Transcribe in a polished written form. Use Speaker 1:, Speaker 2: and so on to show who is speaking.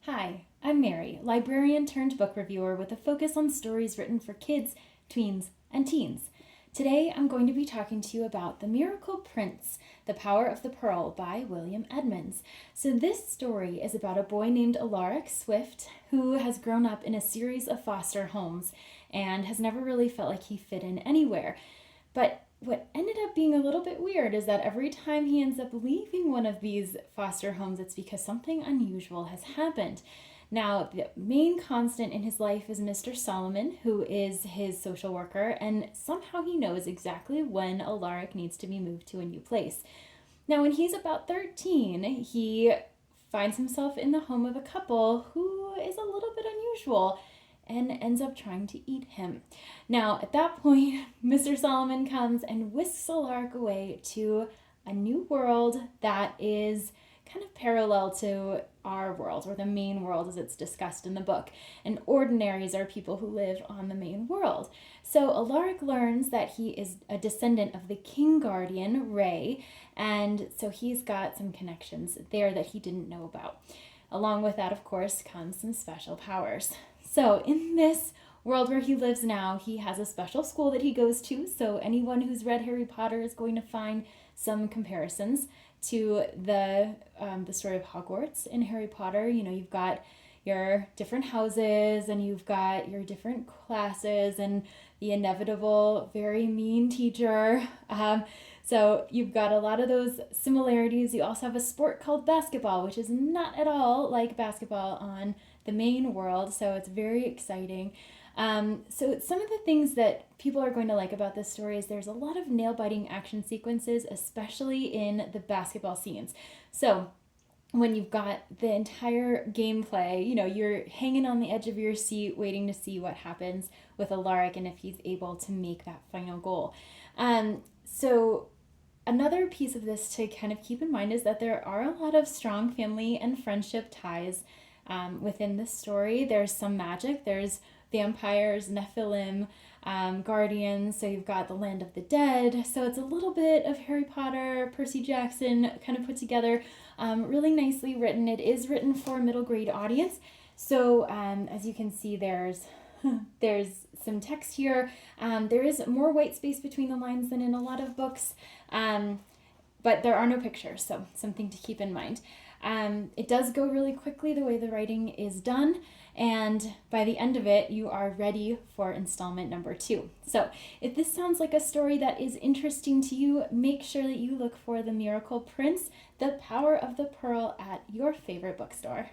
Speaker 1: Hi, I'm Mary, librarian turned book reviewer with a focus on stories written for kids, tweens, and teens. Today I'm going to be talking to you about The Miracle Prince, The Power of the Pearl by William Edmonds. So this story is about a boy named Alaric Swift who has grown up in a series of foster homes and has never really felt like he fit in anywhere. But what ended up being a little bit weird is that every time he ends up leaving one of these foster homes, it's because something unusual has happened. Now, the main constant in his life is Mr. Solomon, who is his social worker, and somehow he knows exactly when Alaric needs to be moved to a new place. Now, when he's about 13, he finds himself in the home of a couple who is a little bit unusual and ends up trying to eat him. Now, at that point, Mr. Solomon comes and whisks Alaric away to a new world that is kind of parallel to our world, or the main world as it's discussed in the book. And ordinaries are people who live on the main world. So Alaric learns that he is a descendant of the king guardian, Ray, and so he's got some connections there that he didn't know about. Along with that, of course, comes some special powers. So in this world where he lives now, he has a special school that he goes to. So anyone who's read Harry Potter is going to find some comparisons to the story of Hogwarts in Harry Potter. You know, you've got your different houses and you've got your different classes and the inevitable very mean teacher. So you've got a lot of those similarities. You also have a sport called basketball, which is not at all like basketball on the main world. So it's very exciting. So some of the things that people are going to like about this story is there's a lot of nail-biting action sequences, especially in the basketball scenes. So when you've got the entire gameplay, you know, you're hanging on the edge of your seat waiting to see what happens with Alaric and if he's able to make that final goal. So another piece of this to kind of keep in mind is that there are a lot of strong family and friendship ties within this story. There's some magic. There's vampires, Nephilim, guardians. So you've got the land of the dead. So it's a little bit of Harry Potter, Percy Jackson kind of put together, really nicely written. It is written for a middle grade audience. So as you can see, there's some text here. There is more white space between the lines than in a lot of books, but there are no pictures, so something to keep in mind. It does go really quickly the way the writing is done, and by the end of it, you are ready for installment number 2. So if this sounds like a story that is interesting to you, make sure that you look for The Miracle Prince, The Power of the Pearl at your favorite bookstore.